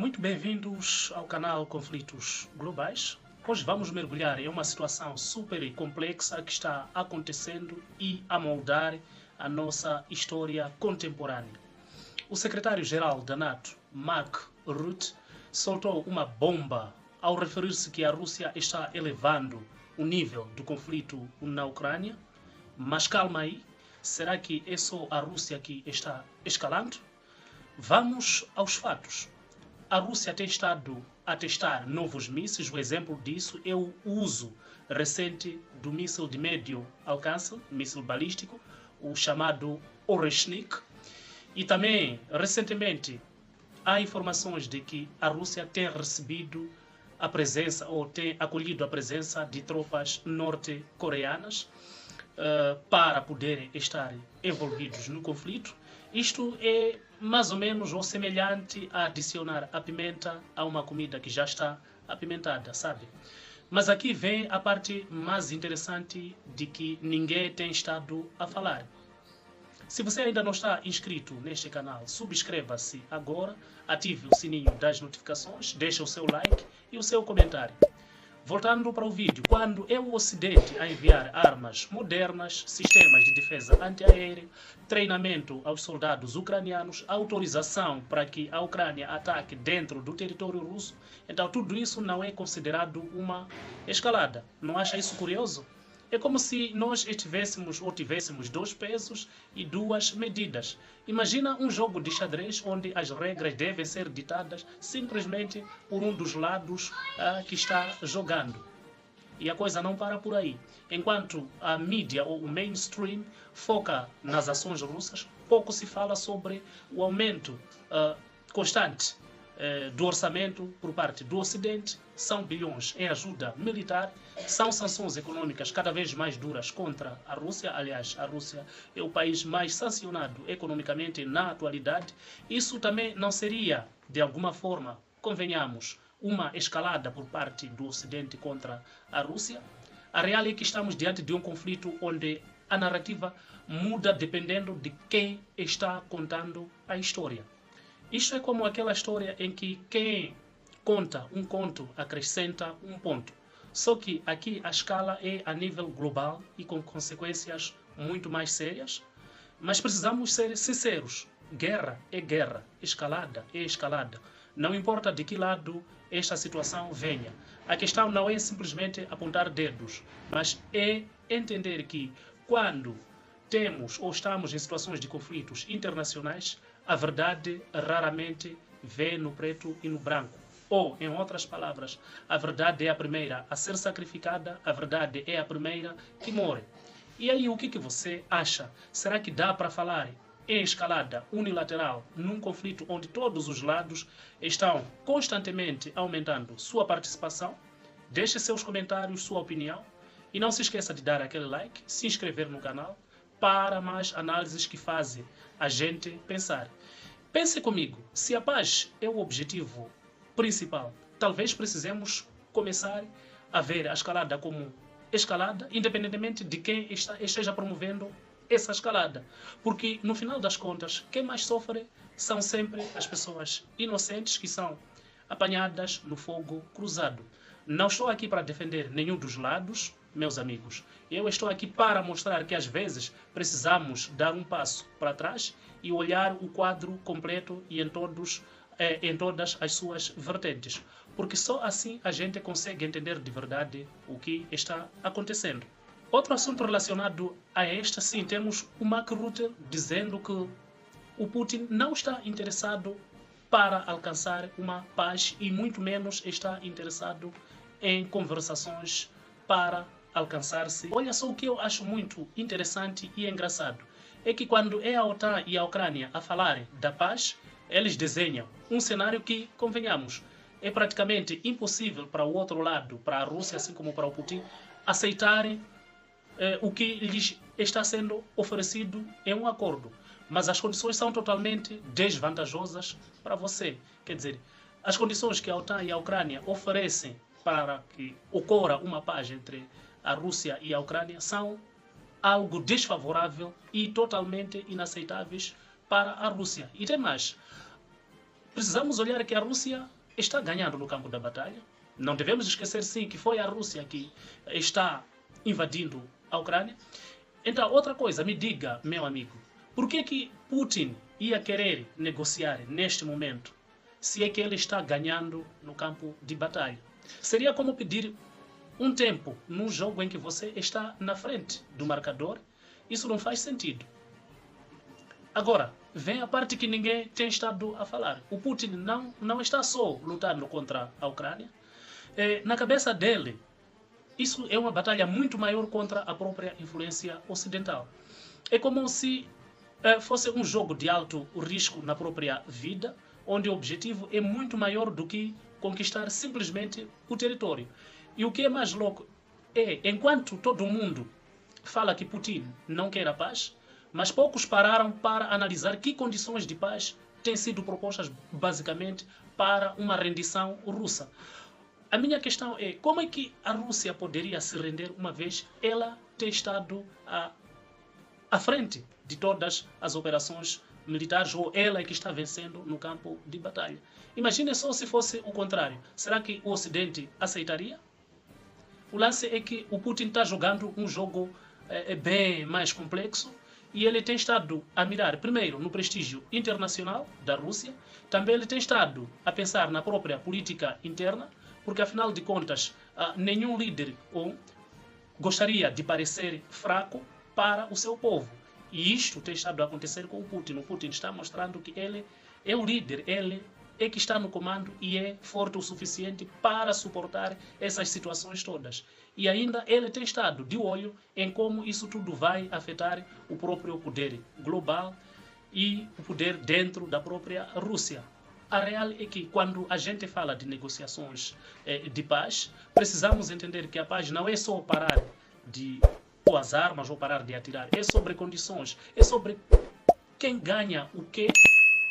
Muito bem-vindos ao canal Conflitos Globais. Hoje vamos mergulhar em uma situação super complexa que está acontecendo e a moldar a nossa história contemporânea. O secretário-geral da NATO, Mark Rutte, soltou uma bomba ao referir-se que a Rússia está elevando o nível do conflito na Ucrânia. Mas calma aí, será que é só a Rússia que está escalando? Vamos aos fatos. A Rússia tem estado a testar novos mísseis. O exemplo disso é o uso recente do míssil de médio alcance, míssil balístico, o chamado Oreshnik. E também, recentemente, há informações de que a Rússia tem recebido a presença, ou tem acolhido a presença de tropas norte-coreanas para poderem estar envolvidos no conflito. Isto é mais ou menos ou semelhante a adicionar a pimenta a uma comida que já está apimentada, sabe? Mas aqui vem a parte mais interessante de que ninguém tem estado a falar. Se você ainda não está inscrito neste canal, subscreva-se agora, ative o sininho das notificações, deixe o seu like e o seu comentário. Voltando para o vídeo, quando é o Ocidente a enviar armas modernas, sistemas de defesa antiaérea, treinamento aos soldados ucranianos, autorização para que a Ucrânia ataque dentro do território russo, então tudo isso não é considerado uma escalada. Não acha isso curioso? É como se nós tivéssemos dois pesos e duas medidas. Imagina um jogo de xadrez onde as regras devem ser ditadas simplesmente por um dos lados que está jogando. E a coisa não para por aí. Enquanto a mídia ou o mainstream foca nas ações russas, pouco se fala sobre o aumento constante do orçamento por parte do Ocidente. São bilhões em ajuda militar, são sanções econômicas cada vez mais duras contra a Rússia. Aliás, a Rússia é o país mais sancionado economicamente na atualidade. Isso também não seria, de alguma forma, convenhamos, uma escalada por parte do Ocidente contra a Rússia? A real é que estamos diante de um conflito onde a narrativa muda dependendo de quem está contando a história. Isto é como aquela história em que quem conta um conto acrescenta um ponto. Só que aqui a escala é a nível global e com consequências muito mais sérias. Mas precisamos ser sinceros. Guerra é guerra. Escalada é escalada. Não importa de que lado esta situação venha. A questão não é simplesmente apontar dedos, mas é entender que quando temos ou estamos em situações de conflitos internacionais, a verdade raramente vê no preto e no branco. Ou, em outras palavras, a verdade é a primeira a ser sacrificada, a verdade é a primeira que morre. E aí, o que você acha? Será que dá para falar em escalada unilateral num conflito onde todos os lados estão constantemente aumentando sua participação? Deixe seus comentários, sua opinião. E não se esqueça de dar aquele like, se inscrever no canal para mais análises que fazem a gente pensar. Pense comigo, se a paz é o objetivo principal, talvez precisemos começar a ver a escalada como escalada, independentemente de quem esteja promovendo essa escalada. Porque, no final das contas, quem mais sofre são sempre as pessoas inocentes que são apanhadas no fogo cruzado. Não estou aqui para defender nenhum dos lados, meus amigos. Eu estou aqui para mostrar que às vezes precisamos dar um passo para trás e olhar o quadro completo e em todas as suas vertentes. Porque só assim a gente consegue entender de verdade o que está acontecendo. Outro assunto relacionado a esta, sim, temos o Mark Rutte dizendo que o Putin não está interessado para alcançar uma paz e muito menos está interessado em conversações para alcançar-se. Olha só o que eu acho muito interessante e engraçado. É que quando é a OTAN e a Ucrânia a falarem da paz, eles desenham um cenário que, convenhamos, é praticamente impossível para o outro lado, para a Rússia, assim como para o Putin, aceitarem o que lhes está sendo oferecido em um acordo. Mas as condições são totalmente desvantajosas para você. Quer dizer, as condições que a OTAN e a Ucrânia oferecem para que ocorra uma paz entre a Rússia e a Ucrânia são algo desfavorável e totalmente inaceitáveis para a Rússia. E tem mais. precisamos olhar que a Rússia está ganhando no campo da batalha. Não devemos esquecer, sim, que foi a Rússia que está invadindo a Ucrânia. Então, outra coisa, me diga, meu amigo, por que Putin ia querer negociar neste momento, se é que ele está ganhando no campo de batalha? Seria como pedir um tempo num jogo em que você está na frente do marcador. Isso não faz sentido. Agora, vem a parte que ninguém tem estado a falar. O Putin não está só lutando contra a Ucrânia. Na cabeça dele, isso é uma batalha muito maior contra a própria influência ocidental. É como se fosse um jogo de alto risco na própria vida, onde o objetivo é muito maior do que conquistar simplesmente o território. E o que é mais louco é, enquanto todo mundo fala que Putin não quer a paz, mas poucos pararam para analisar que condições de paz têm sido propostas basicamente para uma rendição russa. A minha questão é, como é que a Rússia poderia se render uma vez ela ter estado à frente de todas as operações militares, ou ela é que está vencendo no campo de batalha? Imagine só se fosse o contrário. Será que o Ocidente aceitaria? O lance é que o Putin está jogando um jogo bem mais complexo, e ele tem estado a mirar primeiro no prestígio internacional da Rússia, também ele tem estado a pensar na própria política interna, porque afinal de contas nenhum líder gostaria de parecer fraco para o seu povo. E isto tem estado a acontecer com o Putin. O Putin está mostrando que ele é o líder, ele é que está no comando e é forte o suficiente para suportar essas situações todas. E ainda ele tem estado de olho em como isso tudo vai afetar o próprio poder global e o poder dentro da própria Rússia. A real é que quando a gente fala de negociações de paz, precisamos entender que a paz não é só parar de pôr as armas ou parar de atirar. É sobre condições, é sobre quem ganha o quê,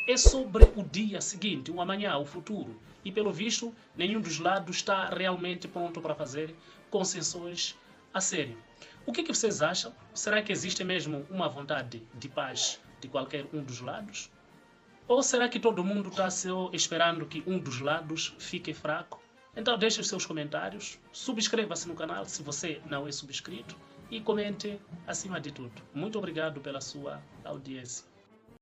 é sobre o dia seguinte, o amanhã, o futuro. E pelo visto, nenhum dos lados está realmente pronto para fazer concessões a sério. O que vocês acham? Será que existe mesmo uma vontade de paz de qualquer um dos lados? Ou será que todo mundo está só esperando que um dos lados fique fraco? Então deixe os seus comentários, subscreva-se no canal se você não é subscrito e comente acima de tudo. Muito obrigado pela sua audiência.